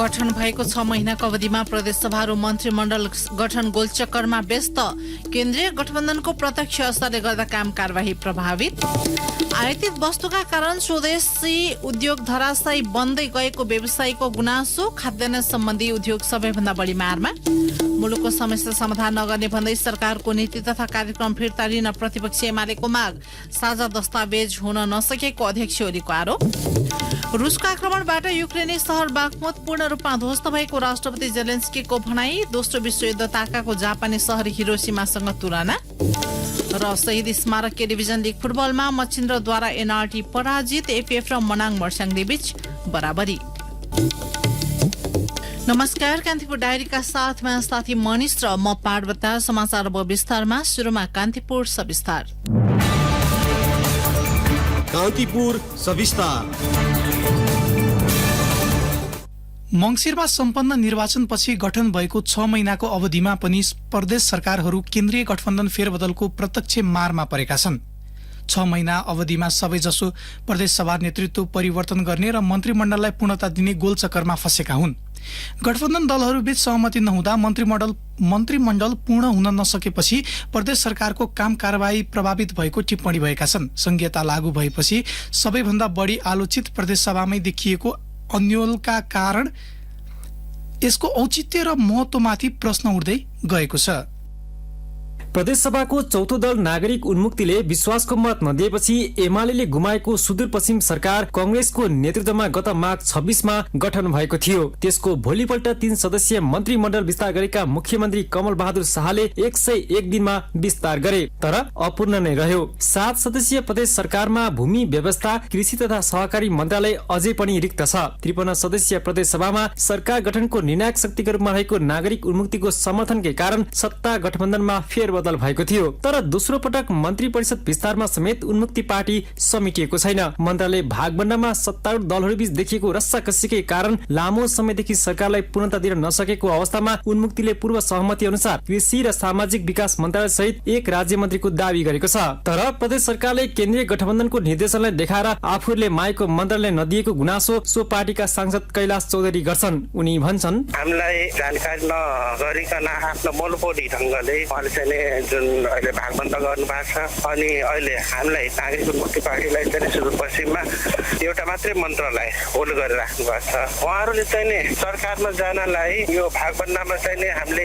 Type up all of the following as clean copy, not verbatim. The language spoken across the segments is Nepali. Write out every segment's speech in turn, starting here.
गठन भएको 6 महिनाको अवधिमा प्रदेशसभा र मन्त्रीमण्डल गठन गोलचक्करमा व्यस्त। केन्द्रीय गठबन्धनको प्रत्यक्ष असरले गर्दा काम कारबाही प्रभावित। आयातित वस्तुका कारण स्वदेशी उद्योग धराशायी बन्दै गएको व्यवसायीको गुनासो। खाद्यान्न सम्बन्धी उद्योग सबैभन्दा बढी मारमा। मुलुकको समस्या समाधान नगर्ने भन्दै सरकारको नीति तथा कार्यक्रम फिर्ता लिन प्रतिपक्ष एमालेको माग। साझा दस्तावेज हुन नसकेको अध्यक्ष ओलीको आरोप। रुसको आक्रमणबाट युक्रेनी शहर बाख्मुत पूर्ण रूपमा ध्वस्त भएको राष्ट्रपति जेलेन्स्कीको भनाई। दोस्रो विश्वयुद्ध ताकाको जापानी शहर हिरोशिमासँग तुलना। र शहीद स्मारक के डिभिजन लिग फुटबलमा मच्छिन्द्रद्वारा एनआरटी पराजित। एफएफ र मनाङ मर्स्याङले बीच बराबरी। नमस्कार, कान्तिपुर डायरीका साथमा साथी मनिष र म पार्वता। समाचार अब विस्तारमा। सुरुमा कान्तिपुर सविस्तार। कान्तिपुर सविस्तार। मंगिरमा सम्पन्न निर्वाचनपछि गठन भएको 6 महिनाको अवधिमा पनि प्रदेश सरकारहरू केन्द्रीय गठबन्धन फेरबदलको प्रत्यक्ष मारमा परेका छन्। 6 महिना अवधिमा सबैजसो प्रदेश सभा नेतृत्व परिवर्तन गर्ने र मन्त्रीमण्डललाई पूर्णता दिने गोलचक्करमा फँसेका हुन्। गठबन्धन दलहरूबीच सहमति नहुँदा मन्त्रीमण्डल पूर्ण हुन नसकेपछि प्रदेश सरकारको काम कारबाही प्रभावित भएको टिप्पणी भएका छन्। संघीयता लागू भएपछि सबैभन्दा बढी आलोचित प्रदेश सभामै देखिएको अन्योलका कारण यसको औचित्य र महत्त्वमाथि प्रश्न उठ्दै गएको छ। प्रदेशसभाको चौथो दल नागरिक उन्मुक्तिले विश्वासको मत नदिएपछि एमाले गुमाएको सुदूरपश्चिम सरकार कांग्रेसको नेतृत्वमा गत माघ 26 मा गठन भएको थियो। त्यसको भोलिपल्ट 3 सदस्यीय मन्त्रीमण्डल विस्तार गरेका मुख्यमन्त्री कमल बहादुर शाहले 101 दिनमा विस्तार गरे, तर अपूर्ण नै रह्यो। 7 सदस्यीय प्रदेश सरकारमा भूमि व्यवस्था, कृषि तथा सहकारी मन्त्रालय अझै पनि रिक्त छ। 53 सदस्यीय प्रदेश सभामा सरकार गठनको निर्णायक शक्तिका रूपमा रहेको नागरिक उन्मुक्तिको समर्थनकै कारण सत्ता गठबन्धनमा फेरबदल भएको थियो। तर दोस्रो पटक मन्त्री परिषद विस्तारमा समेत उन्मुक्ति पार्टी समेटिएको छैन। मन्त्रालय भागबण्डामा सत्तारूढ दलहरूबीच देखिएको रस्साकसीकै कारण लामो समयदेखि सरकारलाई पूर्णता दिन नसकेको अवस्थामा उन्मुक्तिले पूर्व सहमति अनुसार कृषि र सामाजिक विकास मन्त्रालय सहित एक राज्य मन्त्रीको दावी गरेको छ। तर प्रदेश सरकारले केन्द्रीय गठबन्धनको निर्देशनलाई देखाएर आफूले मागेको मन्त्रालय नदिएको गुनासो सो पार्टीका सांसद कैलाश चौधरी गर्छन्। उनी भन्छन्, हामीलाई जानकारी नगरिकन आफ्नो मोनोपोली ढंगले जुन अहिले भागबन्द गर्नुभएको छ, अनि अहिले हामीलाई नागरिक उन्मुक्ति पार्टीलाई चाहिँ सुदूरपश्चिममा एउटा मात्रै मन्त्रालय होल्ड गरेर राख्नु भएको छ। उहाँहरूले चाहिँ नि सरकारमा जानलाई यो भागबन्दामा चाहिँ नि हामीले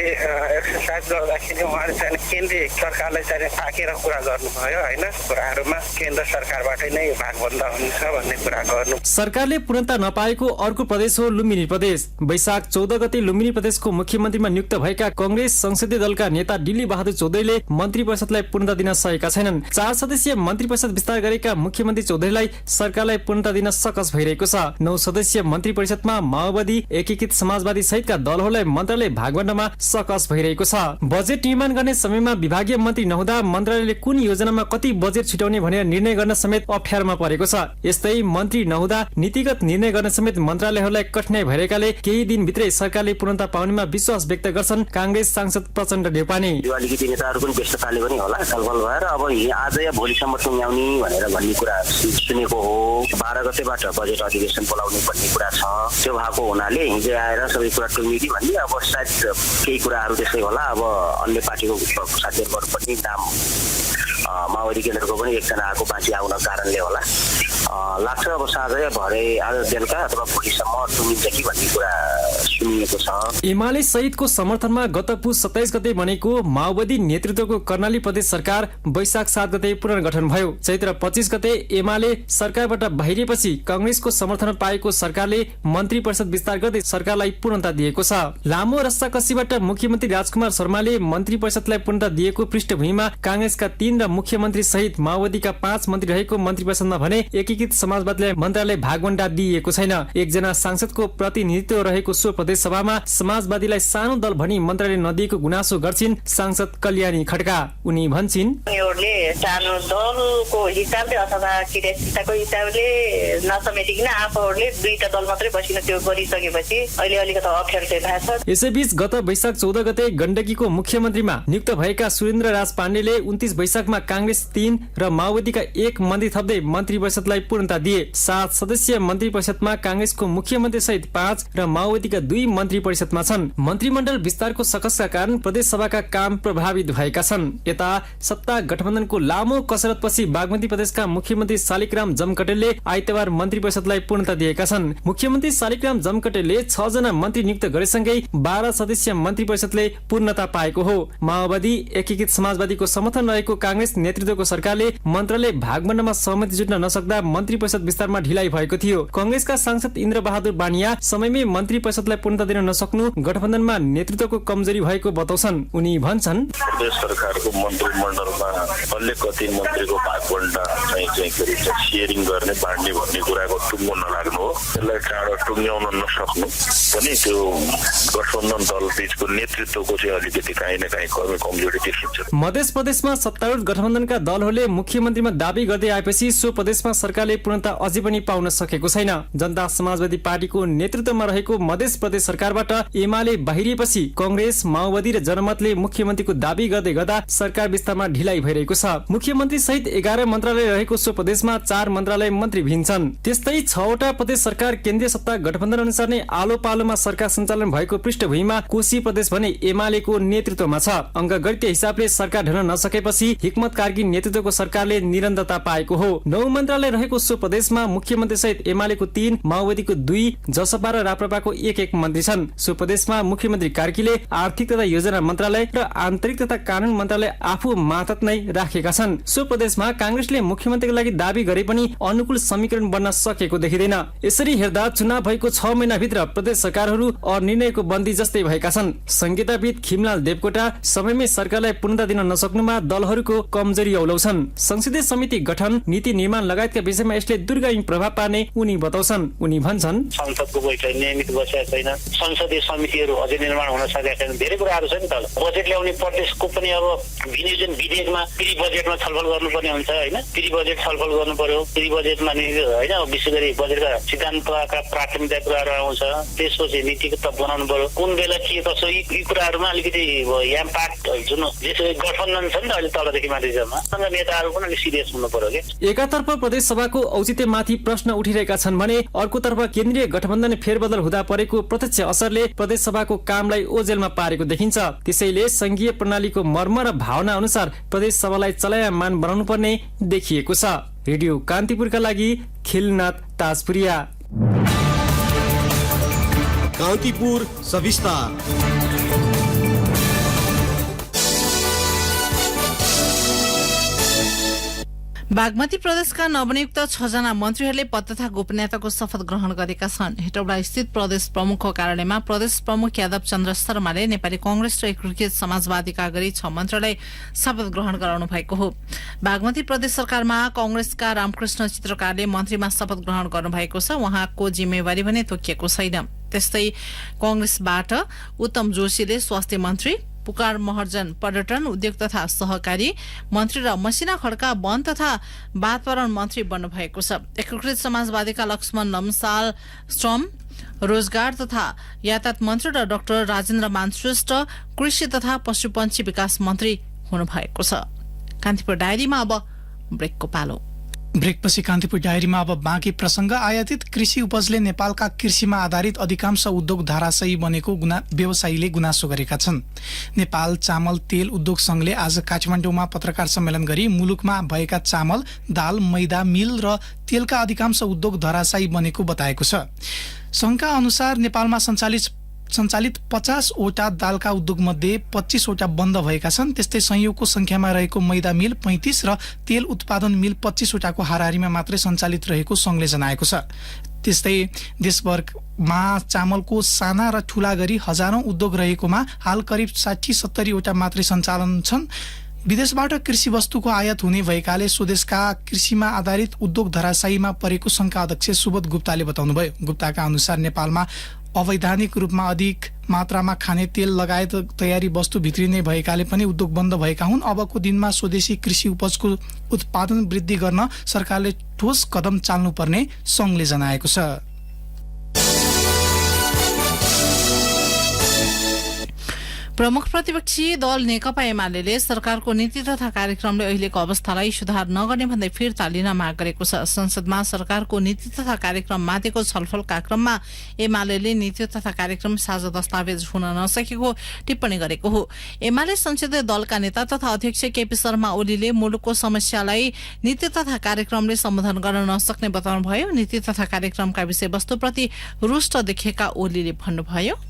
एक्सरसाइज गर्दाखेरि उहाँले चाहिँ केन्द्रीय सरकारलाई चाहिँ ताकेर कुरा गर्नुभयो होइन। कुराहरूमा केन्द्र सरकारबाटै नै भागबन्द हुन्छ भन्ने कुरा गर्नु। सरकारले पूर्णता नपाएको अर्को प्रदेश हो लुम्बिनी प्रदेश। वैशाख 14 गते लुम्बिनी प्रदेशको मुख्यमन्त्रीमा नियुक्त भएका कांग्रेस संसदीय दलका नेता डिल्ली बहादुर चौधरीले मन्त्री परिषदलाई पूर्णता दिन सकेका छैनन्। 4 सदस्यीय मन्त्री परिषद विस्तार गरेका मुख्यमन्त्री चौधरीलाई सरकारलाई पूर्णता दिन सकस भइरहेको छ। 9 सदस्यीय मन्त्री परिषदमा माओवादी, एकीकृत समाजवादी सहितका दलहरूलाई मन्त्रालय भागबण्डमा सकस भइरहेको छ। बजेट निर्माण गर्ने समयमा विभागीय मन्त्री नहुँदा मन्त्रालयले कुन योजनामा कति बजेट छुट्याउने भनेर निर्णय गर्न समेत अप्ठ्यारोमा परेको छ। यस्तै मन्त्री नहुँदा नीतिगत निर्णय गर्न समेत मन्त्रालयहरूलाई कठिनाइ भएकाले केही दिनभित्रै सरकारले पूर्णता पाउनेमा विश्वास व्यक्त गर्छन् कांग्रेस सांसद प्रचण्ड ढेपानी। पनि व्यस्तताले पनि होला छलफल भएर अब आज या भोलिसम्म टुङ्ग्याउने भनेर भन्ने कुरा सुनेको हो। 12 गतेबाट बजेट अधिवेशन बोलाउने भन्ने कुरा छ। त्यो भएको हुनाले हिजो आएर सबै कुरा टुङ्गिने भन्ने अब सायद केही कुराहरू त्यसै होला। अब अन्य पार्टीको साथीहरूको पनि नाम माओवादी केन्द्रको पनि एकजना आएको मान्छे आउन कारणले होला लाग्छ। अब साँझ भरे आज बेलुका अथवा भोलिसम्म टुङ्गिन्छ कि भन्ने कुरा सुनिएको छ। एमाले सहितको समर्थनमा गत पुस 27 गते बनेको माओवादी नेतृत्वको कर्णाली प्रदेश सरकार वैशाख 7 गते पुनर्गठन भयो। चैत्र 25 गते एमाले सरकारबाट बाहिरिएपछि कांग्रेसको समर्थन पाएको सरकारले मन्त्री परिषद विस्तार गर्दै सरकारलाई पूर्णता दिएको छ। लामो रस्साकसीबाट मुख्यमन्त्री राजकुमार शर्माले मन्त्री परिषदलाई पूर्णता दिएको पृष्ठभूमिमा कांग्रेसका 3 र मुख्यमन्त्री सहित माओवादीका 5 मन्त्री रहेको मन्त्री परिषदमा भने एकीकृत समाजवादीलाई मन्त्रालय भागबण्डा दिइएको छैन। एकजना सांसदको प्रतिनिधित्व रहेको सो प्रदेश सभामा समाजवादीलाई सानो दल भनी मन्त्रालय नदिएको गुनासो गर्छिन् सांसद कल्याणी खड्का। उनी भन्छिन्, उनीहरूले सानो दलको हिसाबले अथवा क्रियाशीलताको हिसाबले नसमेटिकन आफूहरूले दुईटा दल मात्रै बसिन त्यो गरिसकेपछि अहिले अलिकति अप्ठ्यारो चाहिँ भएको छ। यसैबीच गत वैशाख 14 गते गण्डकीको मुख्यमन्त्रीमा नियुक्त भएका सुरेन्द्र राज पाण्डेले 29 वैशाखमा कांग्रेस 3 र माओवादीका 1 मन्त्री थप्दै मन्त्री परिषदलाई पूर्णता दिए। 7 सदस्यीय मन्त्री परिषदमा कांग्रेसको मुख्यमन्त्री सहित 5 र माओवादीका 2 मन्त्री परिषदमा छन्। मन्त्रीमण्डल विस्तारको सकसका कारण प्रदेश सभाका काम प्रभावित भएका छन्। यता सत्ता गठबन्धनको लामो कसरतपछि बागमती प्रदेशका मुख्यमन्त्री शालिग्राम जमकटेलले आइतबार मन्त्री परिषदलाई पूर्णता दिएका छन्। मुख्यमन्त्री शालिग्राम जमकटेलले 6 जना मन्त्री नियुक्त गरेसँगै 12 सदस्यीय मन्त्री परिषदले पूर्णता पाएको हो। माओवादी, एकीकृत समाजवादीको समर्थन रहेको कांग्रेस नेतृत्वको सरकारले मन्त्रालय भागवण्डामा सहमति जुट्न नसक्दा मन्त्री परिषद विस्तारमा ढिलाइ भएको थियो। कांग्रेसका सांसद इन्द्र बहादुर बानिया समयमै मन्त्री परिषदलाई पूर्णता दिन नसक्नु गठबन्धनमा नेतृत्वको कमजोरी भएको बताउँछन्। उनी भन्छन्, प्रदेश सरकारको मन्त्रीमण्डलमा अलिकति मन्त्रीको भागवण्डा चाहिँ सेयरिङ गर्ने बाँड्ने भन्ने कुराको टुङ्गो नलाग्नु हो। यसलाई चाँडो टुङ्ग्याउन नसक्नु पनि त्यो गठबन्धन दल बीचको नेतृत्वको चाहिँ अलिकति काहीँ न काहीँ कमजोरी देखिन्छ। मध्य प्रदेशमा सत्तारूढ गठबन्धनका दलहरूले मुख्यमन्त्रीमा दाबी गर्दै आएपछि सो प्रदेशमा सरकारले पूर्णता अझै पनि पाउन सकेको छैन। जनता समाजवादी पार्टीको नेतृत्वमा रहेको मध्य प्रदेश सरकारबाट एमाले बाहिरिएपछि कांग्रेस, माओवादी र जनमतले मुख्यमन्त्रीको दाबी गर्दै गर्दा सरकार विस्तारमा ढिलाइ भइरहेको छ। मुख्यमन्त्री सहित 11 मन्त्रालय रहेको सो प्रदेशमा 4 मन्त्रालय मन्त्रीविहीन छन्। त्यस्तै 6 वटा प्रदेश सरकार केन्द्रीय सत्ता गठबन्धन अनुसार नै आलो पालोमा सरकार सञ्चालन भएको पृष्ठभूमिमा कोशी प्रदेश भने एमालेको नेतृत्वमा छ। अङ्कगणितीय हिसाबले सरकार ढल्न नसकेपछि हिक्मत कार्की नेतृत्वको सरकारले निरन्तरता पाएको हो। 9 मन्त्रालय रहेको सो प्रदेशमा मुख्यमन्त्री सहित एमालेको 3, माओवादीको 2, जसपा र राप्रपाको 1 मन्त्री छन्। सो प्रदेशमा मुख्यमन्त्री कार्कीले आर्थिक तथा योजना मन्त्रालय र आन्तरिक तथा कानून मन्त्रालय आफू मातहत नै राखेका छन्। सो प्रदेशमा कांग्रेसले मुख्यमन्त्रीको लागि दाबी गरे पनि अनुकूल समीकरण बन्न सकेको देखिँदैन। यसरी हेर्दा चुनाव भएको 6 महिनाभित्र प्रदेश सरकारहरू अनिर्णयको बन्दी जस्तै भएका छन्। संहिताविद खिमलाल देवकोटा समयमै सरकारलाई पूर्णता दिन नसक्नुमा दलहरूको कमजोरी औलाउँछन्। संसदीय समिति गठन, नीति निर्माण लगायतका विषयमा यसले दूरगामी प्रभाव पार्ने उनी बताउँछन्। उनी भन्छन्, संसदको बैठक नियमित बसेको छैन, संसदीय समितिहरू अझै निर्माण हुन सकेका छैन, धेरै कुराहरू छ नि त। बजेट ल्याउने प्रदेशको पनि अब विनियोजन विधेयकमा प्री बजेटमा छलफल गर्नुपर्ने हुन्छ हैन, प्री बजेट छलफल गर्नु पर्यो। प्री बजेटमा नि हैन विशेष गरी बजेटका सिद्धान्तका प्राथमिकता कुराहरू आउँछ, त्यसपछि नीतिको तब बनाउनु पर्यो, कुन बेला के कसो यी कुराहरूमा अलिकति इम्प्याक्ट जुन जसरी गठबन्धन छ नि त अहिले तलदेखि माथिसम्म नेताहरू पनि अलिक सिरियस हुनु पर्यो के। एकातर्फ प्रदेश सभाको औचित्यमाथि प्रश्न उठिरहेका छन् भने अर्कोतर्फ केन्द्रीय गठबन्धन फेरबदल हुँदा परेको प्रत्यक्ष असरले प्रदेश सभाको कामलाई ओझेलमा पारेको देखिन्छ। त्यसैले संघीय प्रणालीको मर्म र भावना अनुसार प्रदेश सभालाई चलायमान बनाउनु पर्ने देखिएको छ। रेडियो कान्तिपुरका लागि खिलनाथ ताजपुरिया। कान्तिपुर सविस्तार। बागमती प्रदेशका नवनियुक्त 6 जना मन्त्रीहरूले पद तथा गोपनीयताको शपथ ग्रहण गरेका छन्। हेटौडा स्थित प्रदेश प्रमुखको कार्यालयमा प्रदेश प्रमुख यादव चन्द्र शर्माले नेपाली कांग्रेस र एकीकृत समाजवादीका गरी 6 मन्त्रीलाई शपथ ग्रहण गराउनु भएको हो। बागमती प्रदेश सरकारमा कांग्रेसका रामकृष्ण चित्रकारले मन्त्रीमा शपथ ग्रहण गर्नुभएको छ। उहाँको जिम्मेवारी भने तोकिएको छैन। त्यस्तै कांग्रेसबाट उत्तम जोशीले स्वास्थ्य मन्त्री, पुकार महर्जन पर्यटन, उद्योग तथा सहकारी मन्त्री र मसिना खड्का वन तथा वातावरण मन्त्री बन्नु भएको छ। एकीकृत समाजवादीका लक्ष्मण लम्साल श्रम, रोजगार तथा यातायात मन्त्री र डाक्टर राजेन्द्र मान श्रेष्ठ कृषि तथा पशुपन्छी विकास मन्त्री हुनु भएको छ। कान्तिपुर डायरीमा अब ब्रेकको पालो। ब्रेकपछि कान्तिपुर डायरीमा अब बाँकी प्रसंग। आयातित कृषि उपजले नेपालका कृषिमा आधारित अधिकांश उद्योग धाराशायी बनेको व्यवसायीले गुनासो गरेका छन्। नेपाल चामल तेल उद्योग संघले आज काठमाडौँमा पत्रकार सम्मेलन गरी मुलुकमा भएका चामल, दाल, मैदा मिल र तेलका अधिकांश उद्योग धाराशायी बनेको बताएको छ। संघका अनुसार नेपालमा सञ्चालित 50 वटा दालका उद्योग मध्ये 25 वटा बन्द भएका छन्। त्यस्तै संयोगको संख्यामा रहेको मैदा मिल 35 र तेल उत्पादन मिल 25 वटाको हाराहारीमा मात्रै सञ्चालित रहेको संघले जनाएको छ। त्यस्तै देशभरमा चामलको साना र ठूला गरी हजारौं उद्योग रहेकोमा हाल करिब 60-70 वटा मात्रै सञ्चालन छन्। विदेशबाट कृषि वस्तुको आयात हुने भएकाले स्वदेशका कृषिमा आधारित उद्योग धराशायीमा परेको संघका अध्यक्ष सुबोध गुप्ताले बताउनुभयो। गुप्ताका अनुसार नेपालमा अवैधानिक रूपमा अधिक मात्रामा खाने तेल लगायत तयारी वस्तु भित्रिने भएकाले पनि उद्योग बन्द भएका हुन्। अबको दिनमा स्वदेशी कृषि उपजको उत्पादन वृद्धि गर्न सरकारले ठोस कदम चाल्नुपर्ने संघले जनाएको छ। प्रमुख प्रतिपक्षी दल नेकपा एमाले सरकारको नीति तथा कार्यक्रमले अहिलेको अवस्थालाई सुधार नगर्ने भन्दै फिर्ता लिन माग गरेको छ। संसदमा सरकारको नीति तथा कार्यक्रम माथिको छलफलका क्रममा एमाले नीति तथा कार्यक्रम साझा दस्तावेज हुन नसकेको टिप्पणी गरेको हो। एमाले संसदीय दलका नेता तथा अध्यक्ष केपी शर्मा ओलीले मुलुकको समस्यालाई नीति तथा कार्यक्रमले सम्बोधन गर्न नसक्ने बताउनुभयो। नीति तथा कार्यक्रमका विषयवस्तुप्रति रुष्ट देखेका ओलीले भन्नुभयो,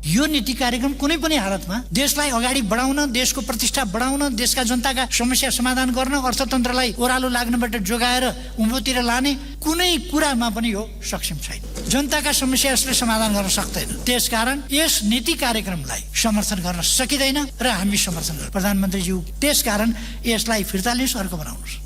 यो नीति कार्यक्रम कुनै पनि हालतमा देशलाई अगाडि बढाउन, देशको प्रतिष्ठा बढाउन, देशका जनताका समस्या समाधान गर्न, अर्थतन्त्रलाई ओह्रालो लाग्नबाट जोगाएर उँभोतिर लाने कुनै कुरामा पनि यो सक्षम छैन। जनताका समस्या यसले समाधान गर्न सक्दैन। त्यसकारण यस नीति कार्यक्रमलाई समर्थन गर्न सकिँदैन र हामी समर्थन गर्छौँ। प्रधानमन्त्रीज्यू, त्यसकारण यसलाई फिर्ता लिनुहोस्, अर्को बनाउनुहोस्।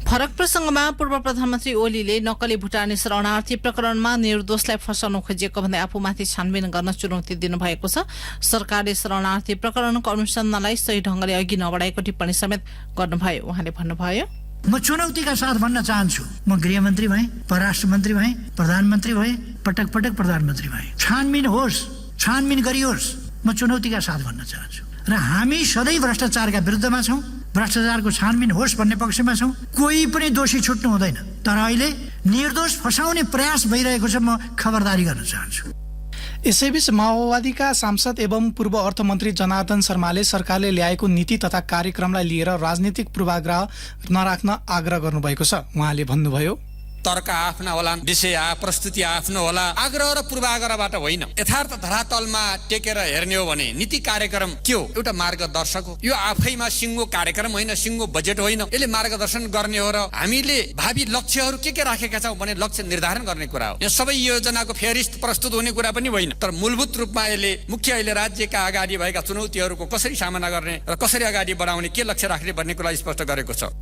फरक प्रसंगमा पूर्व प्रधानमन्त्री ओलीले नक्कली भुटानी शरणार्थी प्रकरणमा निर्दोषलाई फसाउन खोजिएको भन्दै आफूमाथि छानबिन गर्न चुनौती दिनुभएको छ। सरकारले शरणार्थी प्रकरणको अनुसन्धानलाई सही ढंगले अघि नबढाएको टिप्पणी समेत गर्नुभयो। उहाँले भन्नुभयो, म चुनौतीका साथ भन्न चाहन्छु, म गृहमन्त्री भए, परराष्ट्र मन्त्री भए, प्रधानमन्त्री भए, पटक पटक प्रधानमन्त्री भए, छानबिन होस्, छानबिन गरियोस्, म चुनौतीका साथ भन्न चाहन्छु। र हामी सधैँ भ्रष्टाचारका विरुद्धमा छौं, भ्रष्टाचारको छानबिन होस् भन्ने पक्षमा छौं। कोही पनि दोषी छुट्नु हुँदैन। तर अहिले निर्दोष फसाउने प्रयास भइरहेको छ, म खबरदारी गर्न चाहन्छु। यसैबीच माओवादीका सांसद एवं पूर्व अर्थमन्त्री जनार्दन शर्माले सरकारले ल्याएको नीति तथा कार्यक्रमलाई लिएर राजनीतिक पूर्वाग्रह नराख्न आग्रह गर्नुभएको छ। उहाँले भन्नुभयो, तर्क आफ्ना होला, विषय प्रस्तुति आफ्नो होला, आग्रह र पूर्वाग्रहबाट होइन। यथार्थ धरातलमा टेकेर हेर्ने हो भने नीति कार्यक्रम के हो? एउटा मार्गदर्शक हो। यो आफैमा सिङ्गो कार्यक्रम होइन, सिङ्गो बजेट होइन। यसले मार्गदर्शन गर्ने हो र हामीले भावी लक्ष्यहरू के राखेका छौँ भने लक्ष्य निर्धारण गर्ने कुरा हो। यो सबै योजनाको फेरिस्त प्रस्तुत हुने कुरा पनि होइन। तर मूलभूत रूपमा यसले मुख्य अहिले राज्यका अगाडि भएका चुनौतीहरूको कसरी सामना गर्ने र कसरी अगाडि बढाउने, के लक्ष्य राख्ने भन्ने कुरा स्पष्ट गरेको छ।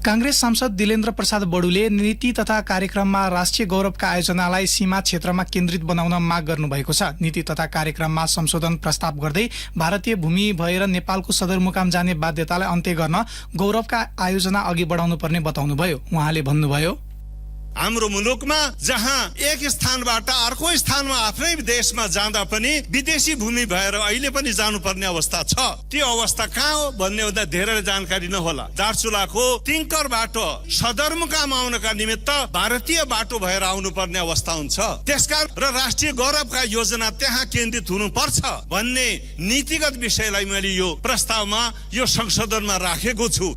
कांग्रेस सांसद दिलेन्द्र प्रसाद बडुले नीति तथा कार्यक्रममा राष्ट्रिय गौरवका आयोजनालाई सीमा क्षेत्रमा केन्द्रित बनाउन माग गर्नुभएको छ। नीति तथा कार्यक्रममा संशोधन प्रस्ताव गर्दै भारतीय भूमि भएर नेपालको सदरमुकाम जाने बाध्यतालाई अन्त्य गर्न गौरवका आयोजना अघि बढाउनु पर्ने बताउनुभयो। उहाँले भन्नुभयो, हाम्रो मुलुकमा जहाँ एक स्थानबाट अर्को स्थानमा आफ्नै देशमा जाँदा पनि विदेशी भूमि भएर अहिले पनि जानुपर्ने अवस्था छ। त्यो अवस्था कहाँ हो भन्ने हुँदा धेरै जानकारी नहोला। दार्चुलाको टिङ्कर बाटो सदरमुकाम आउनका निमित्त भारतीय बाटो भएर आउनुपर्ने अवस्था हुन्छ। त्यसकारण र राष्ट्रिय गौरवका योजना त्यहाँ केन्द्रित हुनुपर्छ भन्ने नीतिगत विषयलाई मैले यो प्रस्तावमा, यो संशोधनमा राखेको छु।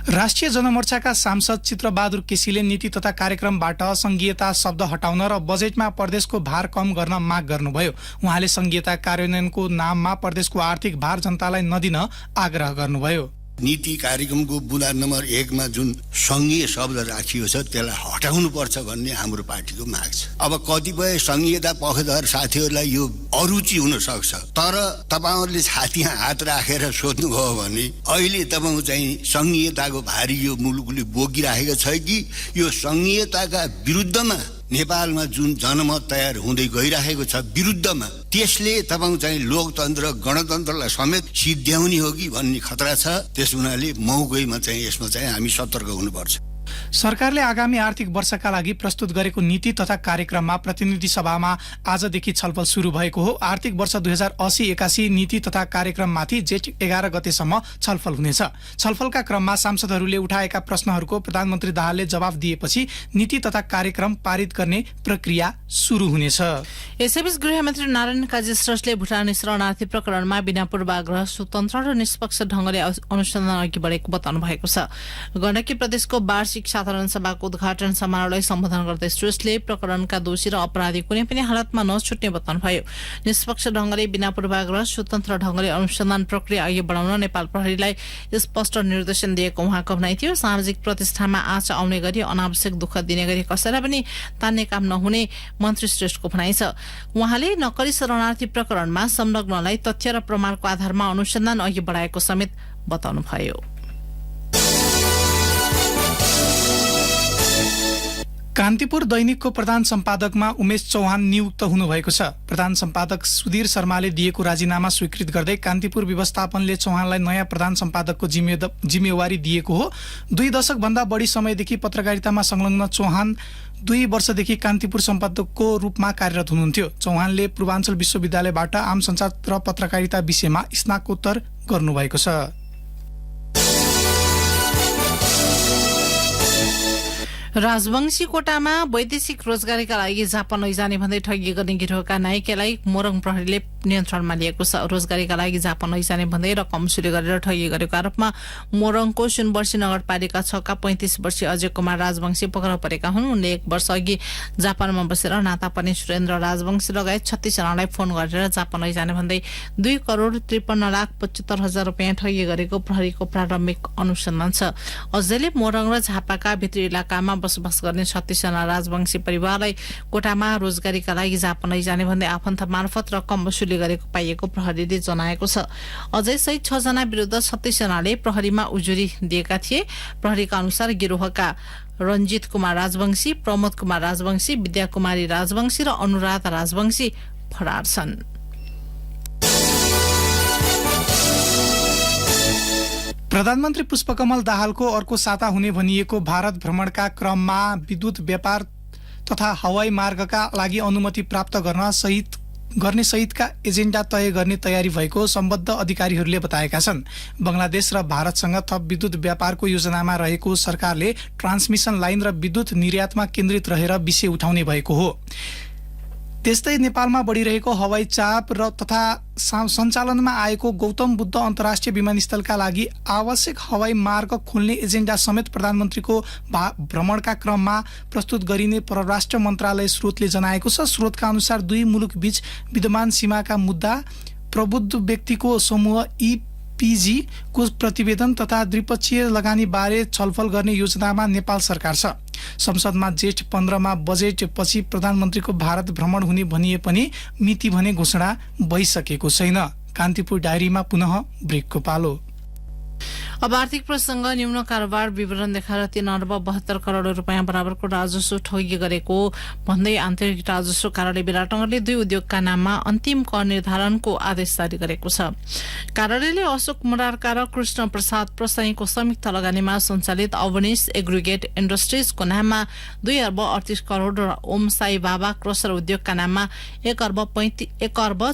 राष्ट्रिय जनमोर्चाका सांसद चित्रबहादुर केसीले नीति तथा कार्यक्रमबाट संघीयता शब्द हटाउन र बजेटमा प्रदेशको भार कम गर्न माग गर्नुभयो। उहाँले संघीयता कार्यान्वयनको नाममा प्रदेशको आर्थिक भार जनतालाई नदिन आग्रह गर्नुभयो। नीति कार्यक्रमको बुँदा नम्बर 1 मा जुन संघीय शब्द राखिएको छ त्यसलाई हटाउनु पर्छ भन्ने हाम्रो पार्टीको माग छ। अब कतिपय संघीयता पक्षधर साथीहरूलाई यो अरुचि हुन सक्छ, तर तपाईहरुले छातीमा हात राखेर सोध्नुभयो भने अहिले तपाईहरु चाहिँ संघीयताको भारी यो मुलुकले बोकिराखेको छ कि यो संघीयताका विरुद्धमा नेपालमा जुन जनमत तयार हुँदै गइराखेको छ विरुद्धमा त्यसले तपाईं चाहिँ लोकतन्त्र गणतन्त्रलाई समेत सिद्ध्याउने हो कि भन्ने खतरा छ। त्यस हुनाले मौगैमा चाहिँ यसमा चाहिँ हामी सतर्क हुनुपर्छ। सरकारले आगामी आर्थिक वर्षका लागि प्रस्तुत गरेको नीति तथा कार्यक्रममा प्रतिनिधि सभामा आजदेखि छलफल सुरु भएको हो। आर्थिक वर्ष 2080-81 नीति तथा कार्यक्रममाथि जेठ 11 गतेसम्म छलफल हुनेछ। छलफलका क्रममा सांसदहरूले उठाएका प्रश्नहरूको प्रधानमन्त्री दाहालले जवाफ दिएपछि नीति तथा कार्यक्रम पारित गर्ने प्रक्रिया सुरु हुनेछ। यसैबीच गृहमन्त्री नारायण काजी श्रेष्ठले भुटानी शरणार्थी प्रकरणमा बिना पूर्वाग्रह स्वतन्त्र र निष्पक्ष ढंगले अनुसन्धान अघि बढेको बताउनु भएको छ। गण्डकी प्रदेशको वार्षिक साधारण सभाको उद्घाटन समारोहलाई सम्बोधन गर्दै श्रेष्ठले प्रकरणका दोषी र अपराधी कुनै पनि हालतमा नछुट्ने बताउनुभयो। निष्पक्ष ढंगले बिना पूर्वाग्रह स्वतन्त्र ढंगले अनुसन्धान प्रक्रिया अघि बढाउन नेपाल प्रहरीलाई स्पष्ट निर्देशन दिएको उहाँको भनाइ थियो। सामाजिक प्रतिष्ठामा आँच आउने गरी अनावश्यक दुःख दिने गरी कसैलाई पनि तान्ने काम नहुने मन्त्री श्रेष्ठको भनाइ छ। उहाँले नक्कली शरणार्थी प्रकरणमा संलग्नलाई तथ्य र प्रमाणको आधारमा अनुसन्धान अघि बढाएको समेत बताउनुभयो। कान्तिपुर दैनिकको प्रधान सम्पादकमा उमेश चौहान नियुक्त हुनुभएको छ। प्रधान सम्पादक सुधीर शर्माले दिएको राजीनामा स्वीकृत गर्दै कान्तिपुर व्यवस्थापनले चौहानलाई नयाँ प्रधान सम्पादकको जिम्मेवारी दिएको हो। 2 दशकभन्दा बढी समयदेखि पत्रकारितामा संलग्न चौहान 2 वर्षदेखि कान्तिपुर सम्पादकको रूपमा कार्यरत हुनुहुन्थ्यो। चौहानले पूर्वाञ्चल विश्वविद्यालयबाट आम सञ्चार र पत्रकारिता विषयमा स्नातकोत्तर गर्नुभएको छ। राजवंशी कोटामा वैदेशिक रोजगारीका लागि जापान लैजाने भन्दै ठगी गर्ने गिरोहका नायिकालाई मोरङ प्रहरीले नियन्त्रणमा लिएको छ। रोजगारीका लागि जापान लैजाने भन्दै रकम वसुली गरेर ठगी गरेको आरोपमा मोरङको सुनवर्षी नगरपालिका 6 का 35 वर्षीय अजय कुमार राजवंशी पक्राउ परेका हुन्। उनले 1 वर्ष अघि जापानमा बसेर नाता पर्ने सुरेन्द्र राजवंशी लगायत 36 जनालाई फोन गरेर जापान लैजाने भन्दै 2,53,75,000 रुपियाँ ठगी गरेको प्रहरीको प्रारम्भिक अनुसन्धान छ। अजयले मोरङ र झापाका भित्री इलाकामा बसोबास गर्ने 36 जना राजवंशी परिवारलाई कोटामा रोजगारीका लागि जापान लैजाने भन्दै आफन्त मार्फत रकम वसुली गरेको पाइएको प्रहरीले जनाएको छ। अझै सहित 6 जना विरुद्ध 36 जनाले प्रहरीमा उजुरी दिएका थिए। प्रहरीका अनुसार गिरोहका रञ्जित कुमार राजवंशी, प्रमोद कुमार राजवंशी, विद्या कुमारी राजवंशी र अनुराधा राजवंशी फरार छन्। प्रधानमन्त्री पुष्पकमल दाहालको अर्को साता हुने भनिएको भारत भ्रमणका क्रममा विद्युत व्यापार तथा हवाई मार्गका लागि अनुमति प्राप्त गर्ने सहितका एजेन्डा तय गर्ने तयारी भएको सम्बद्ध अधिकारीहरूले बताएका छन्। बंगलादेश र भारतसँग थप विद्युत व्यापारको योजनामा रहेको सरकारले ट्रान्समिसन लाइन र विद्युत निर्यातमा केन्द्रित रहेर विषय उठाउने भएको हो। त्यस्तै नेपालमा बढिरहेको हवाई चाप र तथा सञ्चालनमा आएको गौतम बुद्ध अन्तर्राष्ट्रिय विमानस्थलका लागि आवश्यक हवाई मार्ग खोल्ने एजेन्डा समेत प्रधानमन्त्रीको भ्रमणका क्रममा प्रस्तुत गरिने परराष्ट्र मन्त्रालय स्रोतले जनाएको छ। स्रोतका अनुसार 2 मुलुकबीच विद्यमान सीमाका मुद्दा, प्रबुद्ध व्यक्तिको समूह EPG को प्रतिवेदन तथा द्विपक्षीय लगानी बारे छलफल गर्ने योजनामा नेपाल सरकार छ। संसदमा जेठ 15 मा बजेट पछि प्रधानमन्त्रीको भारत भ्रमण हुने भनिए पनि मिति भने घोषणा भइसकेको छैन। कान्तिपुर डायरीमा पुनः ब्रेकको पालो। अब आर्थिक प्रसंग। न्यून कारोबार विवरण देखाएर 3 अर्ब 72 करोड रुपियाँ बराबरको राजस्व ठगी गरेको भन्दै आन्तरिक राजस्व कार्यालय विराटनगरले 2 उद्योगका नाममा अन्तिम कर निर्धारणको आदेश जारी गरेको छ। कार्यालयले अशोक मुरारका र कृष्ण प्रसाद प्रसाईको संयुक्त लगानीमा सञ्चालित अवनिश एग्रिगेट इन्डस्ट्रिजको नाममा 2 अर्ब 38 करोड र ओम साई बाबा क्रसर उद्योगका नाममा 1 अर्ब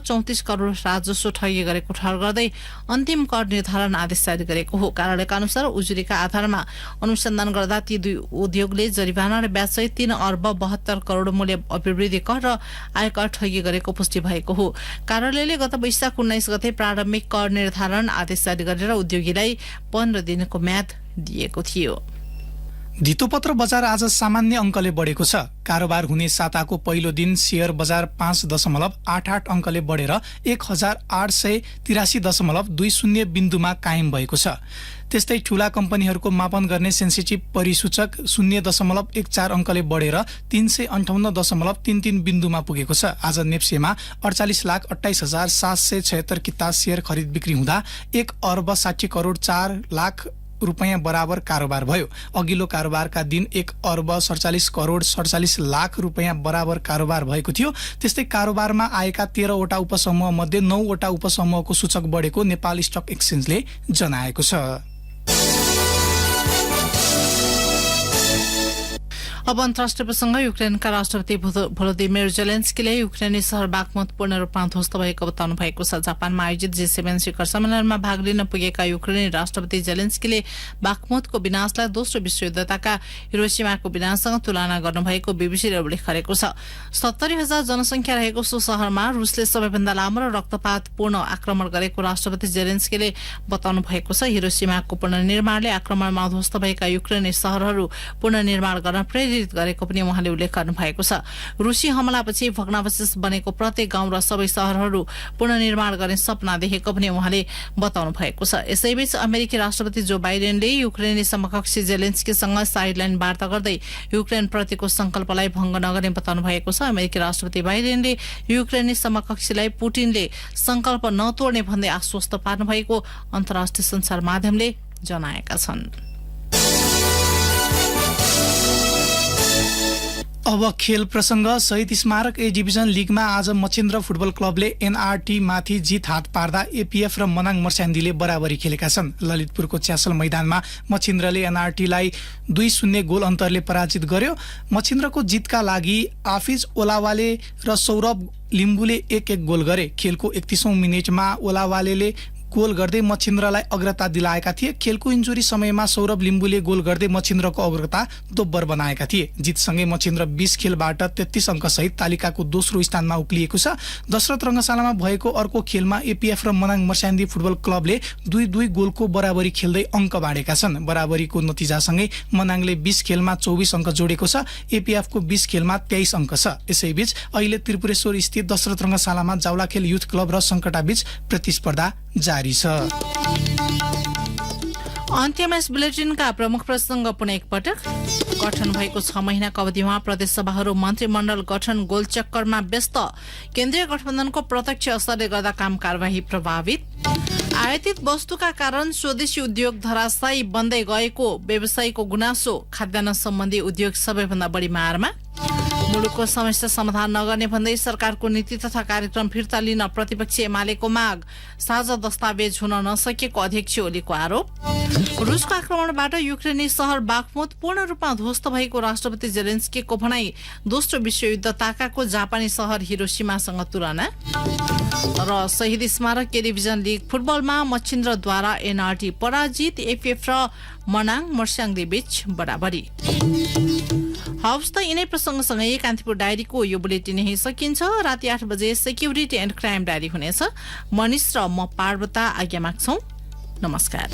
34 करोड राजस्व ठगी गरेको ठहर गर्दै अन्तिम कर निर्धारण आदेश जारी गरेको हो। कार्यालयका अनुसार उजुरीका आधारमा अनुसन्धान गर्दा ती 2 उद्योगले जरिवाना र ब्याजसहित 3 अर्ब 72 करोड मूल्य अभिवृद्धि कर र आयकर ठगी गरेको पुष्टि भएको हो। कार्यालयले गत वैशाख 19 गते प्रारम्भिक कर निर्धारण आदेश जारी गरेर उद्योगीलाई 15 दिनको म्याद दिएको थियो। धितोपत्र बजार आज सामान्य अङ्कले बढेको छ। कारोबार हुने साताको पहिलो दिन शेयर बजार 5.88 अङ्कले बढेर 1883.20 बिन्दुमा कायम भएको छ। त्यस्तै ठूला कम्पनीहरूको मापन गर्ने सेन्सिटिभ परिसूचक 0.14 अङ्कले बढेर 358.33 बिन्दुमा पुगेको छ। आज नेप्सेमा 48,28,776 किता शेयर खरिद बिक्री हुँदा 1 अर्ब 60 करोड 4 लाख रुपैयाँ बराबर कारोबार भयो। अघिल्लो कारोबारका दिन 1 अर्ब 47 करोड 47 लाख रुपैयाँ बराबर कारोबार भएको थियो। त्यस्तै कारोबारमा आएका 13 वटा उपसमूह मध्ये 9 वटा उपसमूहको सूचक बढेको नेपाल स्टक एक्सचेन्जले जनाएको छ। अब अन्तर्राष्ट्रिय प्रसंग। युक्रेनका राष्ट्रपति भोलोदिमिर जेलेन्स्कीले युक्रेनी शहर बाख्मुत पूर्ण रूपमा ध्वस्त भएको बताउनु भएको छ। जापानमा आयोजित G7 शिखर सम्मेलनमा भाग लिन पुगेका युक्रेनी राष्ट्रपति जेलेन्स्कीले बाख्मुतको विनाशलाई दोस्रो विश्वयुद्धका हिरोसिमाको विनाशसँग तुलना गर्नुभएको बीबीसीले उल्लेख गरेको छ। 70,000 जनसंख्या रहेको सो शहरमा रुसले सबैभन्दा लामो र रक्तपातपूर्ण आक्रमण गरेको राष्ट्रपति जेलेन्स्कीले बताउनु भएको छ। हिरोसिमाको पुनर्निर्माणले आक्रमणमा ध्वस्त भएका युक्रेनी शहरहरू पुनर्निर्माण गर्न प्रेरित गरेको पनि उहाँले उल्लेख गर्नु भएको छ। रुसी हमलापछि भग्नावशेष बनेको प्रत्येक गाउँ र सबै शहरहरू पुनर्निर्माण गर्ने सपना देखेको पनि उहाँले बताउनु भएको छ। यसैबीच अमेरिकी राष्ट्रपति जो बाइडेनले युक्रेनी समकक्षी जेलेन्स्कीसँग साइडलाइन वार्ता गर्दै युक्रेन प्रतिको संकल्पलाई भंग नगर्ने बताउनु भएको छ। अमेरिकी राष्ट्रपति बाइडेनले युक्रेनी समकक्षीलाई पुटिनले संकल्प नतोड्ने भन्दै आश्वस्त पार्नु भएको अन्तर्राष्ट्रिय सञ्चार माध्यमले जनाएका छन्। अब खेल प्रसङ्ग। शहीद स्मारक ए डिभिजन लिगमा आज मच्छिन्द्र फुटबल क्लबले एनआरटी माथि जित हात पार्दा एपीएफ र मनाङ मर्स्याङ्दीले बराबरी खेलेका छन्। ललितपुरको च्यासल मैदानमा मच्छिन्द्रले एनआरटीलाई 2-0 गोल अन्तरले पराजित गर्यो। मच्छिन्द्रको जितका लागि आफिज ओलावाले र सौरभ लिम्बुले 1-1 गोल गरे। खेलको 31औं मिनेटमा ओलावाले गोल गर्दै मच्छिन्द्रलाई अग्रता दिलाएका थिए। खेलको इन्जुरी समयमा सौरभ लिम्बुले गोल गर्दै मच्छिन्द्रको अग्रता दोब्बर बनाएका थिए। जितसँगै मच्छिन्द्र 20 खेलबाट 33 अङ्कसहित तालिकाको दोस्रो स्थानमा उक्लिएको छ। दशरथ रङ्गशालामा भएको अर्को खेलमा एपीएफ र मनाङ मर्स्याङ्दी फुटबल क्लबले 2-2 गोलको बराबरी खेल्दै अङ्क बाँडेका छन्। बराबरीको नतिजासँगै मनाङले 20 खेलमा 24 अङ्क जोडेको छ। एपीएफको 20 खेलमा 23 अङ्क छ। यसैबीच अहिले त्रिपुरेश्वर स्थित दशरथ रङ्गशालामा जावलाखेल युथ क्लब र सङ्कटाबीच प्रतिस्पर्धा जारी छ। अन्त्यमा यस बुलेटिनका प्रमुख प्रसङ्ग पुनः एकपटक। गठन भएको 6 महिनाको अवधिमा प्रदेशसभाहरू मन्त्रीमण्डल गठन गोलचक्करमा व्यस्त। केन्द्रीय गठबन्धनको प्रत्यक्ष असरले गर्दा काम कारबाही प्रभावित। आयातित वस्तुका कारण स्वदेशी उद्योग धराशायी बन्दै गएको व्यवसायीको गुनासो। खाद्यान्न सम्बन्धी उद्योग सबैभन्दा बढी मारमा। मुलुकको समस्या समाधान नगर्ने भन्दै सरकारको नीति तथा कार्यक्रम फिर्ता लिन प्रतिपक्षी एमालेको माग। साझा दस्तावेज हुन नसकेको अध्यक्ष ओलीको आरोप। रुसको आक्रमणबाट युक्रेनी शहर बाख्मुत पूर्ण रूपमा ध्वस्त भएको राष्ट्रपति जेलेन्स्कीको भनाई। दोस्रो विश्वयुद्ध ताकाको जापानी शहर हिरोशिमासँग तुलना। र शहीद स्मारक ए डिभिजन लिग फुटबलमा मच्छिन्द्रद्वारा एनआरटी पराजित। एपीएफ र मनाङ मर्स्याङ्दी बीच बराबरी। हवस् त यिनै प्रसङ्गसँगै कान्तिपुर डायरीको यो बुलेटिन यही सकिन्छ। राति 8 बजे सेक्युरिटी एन्ड क्राइम डायरी हुनेछ। मनिष र म पार्वता आज्ञा माग्छौं। नमस्कार।